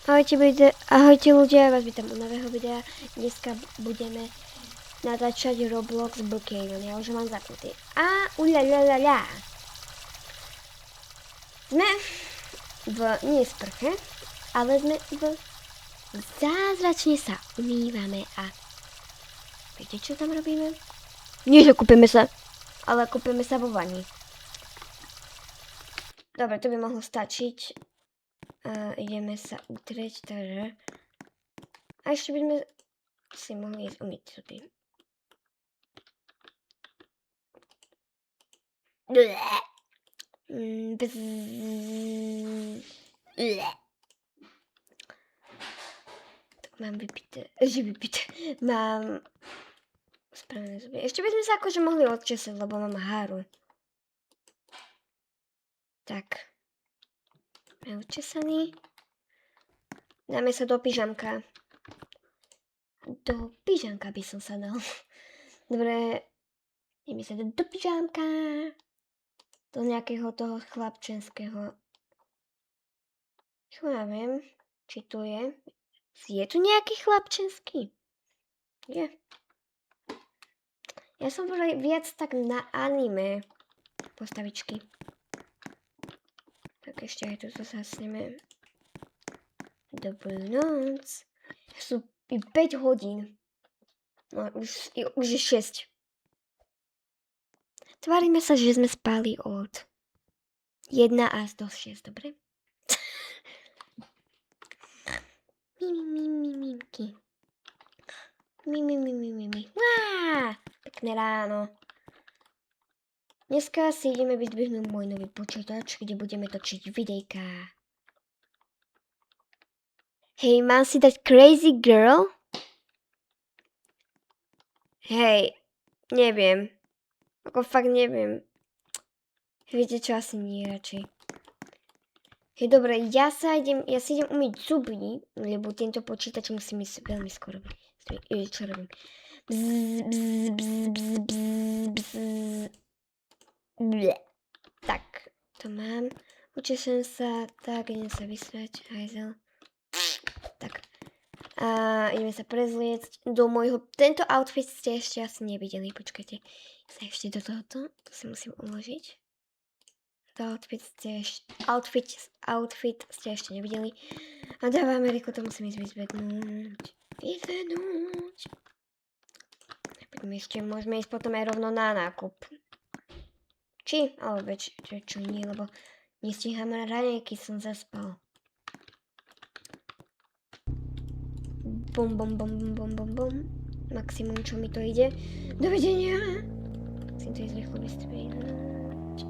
Ahojte ľudia, vás vítam u nového videa. Dneska budeme natáčať Roblox Brookhaven. Ja už mám zapnutý. Ulalalala. Sme nie sprche, ale sme zázračne sa umývame a viete čo tam robíme? Nie, že kúpime sa, ale kúpime sa vo vani. Dobre, to by mohlo stačiť. Ideme sa utrieť, takže... A ešte by sme si mohli ísť umyť zuby. Tak mám vypité. Mám spravené zuby. Ešte by sme sa akože mohli odčesať, lebo mám háru. Tak. Mám odčesaný. Dáme sa do pyžamka. Do pyžamka by som sa dal. Dobre. Ideme sa do pyžamka. Do nejakého toho chlapčenského. Čo ja viem, či tu je. Je tu nejaký chlapčenský? Je. Ja som bol viac tak na anime postavičky. Tak ešte aj tu zasneme. Dobrú noc. Sú 5 hodín. No, už je 6. Tvárime sa, že sme spali od 1 až do 6, dobre? Mimky. Mimi. Pekné ráno. Dneska si ideme vyzdvihnúť môj nový počítač, kde budeme točiť videjka. Hej, mám si dať Crazy Girl? Hej, neviem. Ako fakt neviem. Viete čo, asi nie radšej. Hej, dobre, ja si idem umyť zuby, lebo tento počítač musím ísť veľmi skoro. Čo robím? Tak, to mám. Učešem sa, tak, idem sa vysrať, hajzel. Tak. A ideme sa prezliecť do môjho... Tento outfit ste ešte asi nevideli, počkajte. Sa ešte do tohoto, to si musím uložiť. Outfit ste ešte nevideli. A dávame rýchlo, to musím ísť vyzvednúť. Ešte môžeme ísť potom aj rovno na nákup. Či? Alebo čo nie, lebo nestíham na raňajky, som zaspal. Bum. Maximum, čo mi to ide. Dovidenia. Musím to ísť rýchlo vystrihnúť.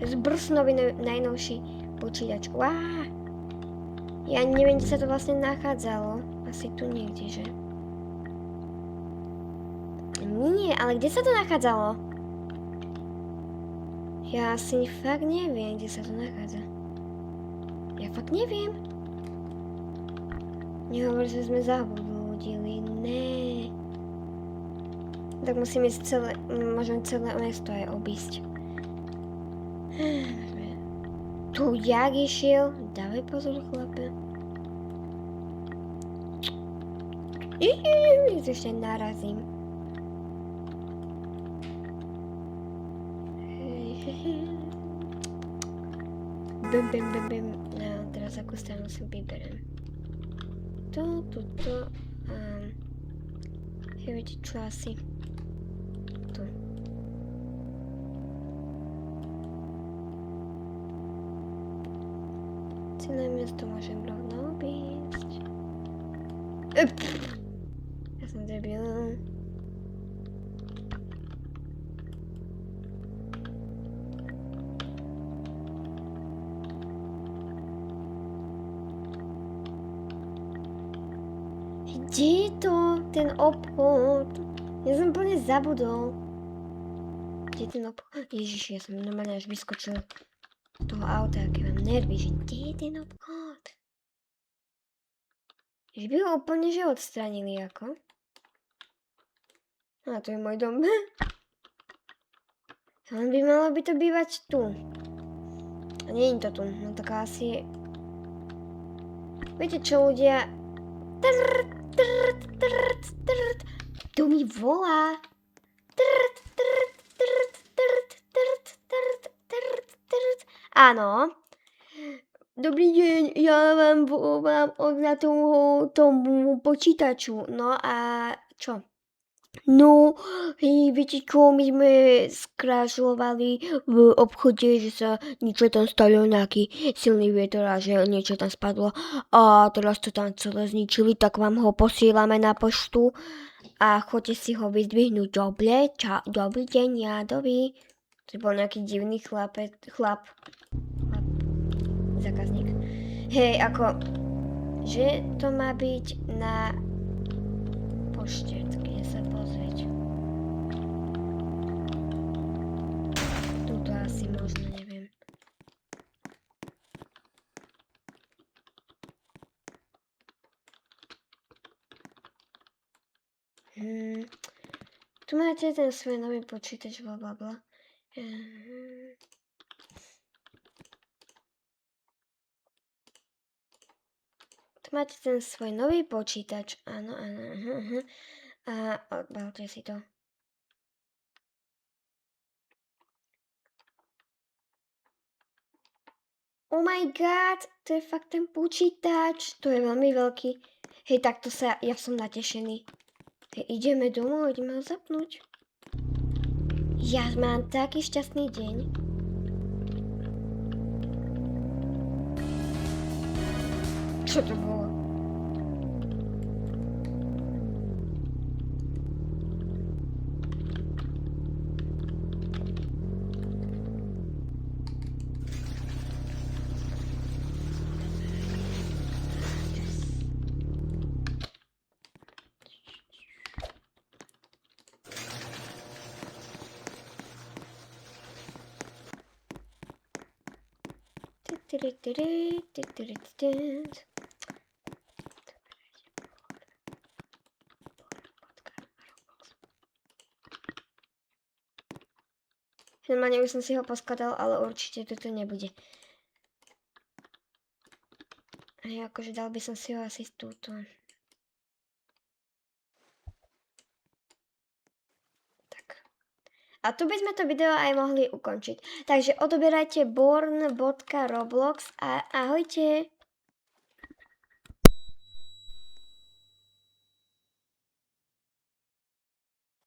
Zbrsnový najnovší počítač. Ja neviem, kde sa to vlastne nachádzalo. Asi tu niekde, že? Nie, ale kde sa to nachádzalo? Ja asi fakt neviem, kde sa to nachádza. Ja fakt neviem. Nehovor, že sme zabudili. Ne. Tak musím ísť môžem celé mesto aj obísť. Tu jak išiel? Dávaj pozor, chlape. Ešte narazím. Bim. No, teraz akú stranu si vyberiem. Tuto. Viete čo asi? Tu. Celé miesto môžem rovno obísť. Ja som debil. Kde je to? Ten obchod? Ja som úplne zabudol. Kde je ten obchod? Ježiš, ja som normálne až vyskočil z toho auta, aké mám nervy, že kde je ten obchod? Že by ho úplne že odstránili ako? A to je môj dom. On by malo by to bývať tu. A nie je to tu, no tak asi Viete čo, ľudia? Tu mi volá. Áno. Dobrý deň, ja vám volám na tomu počítaču. No a čo? No, hej, viete čo, my sme skrášľovali v obchode, že sa niečo tam stalo, nejaký silný vietor a že niečo tam spadlo a teraz to tam celé zničili, tak vám ho posielame na poštu a choďte si ho vyzdvihnúť. Dobre, dobrý deň, Jádovi. To bol nejaký divný chlap, zákazník. Hej, ako, že to má byť na pošte, tak idem sa pozrieť. Tuto asi možno, neviem. Tu máte ten svoj nový počítač, blablabla. Tu máte ten svoj nový počítač, áno, a odbalte si to. Oh my god, to je fakt ten počítač, to je veľmi veľký. Hej, takto ja som natešený. Hej, ideme domov, ideme ho zapnúť. Ja mám taký šťastný deň. Čo to bolo? Normálne už som si ho poskladal, ale určite toto nebude. Hej, akože dal by som si ho asi túto. Tak. A tu by sme to video aj mohli ukončiť. Takže odoberajte born.roblox a ahojte.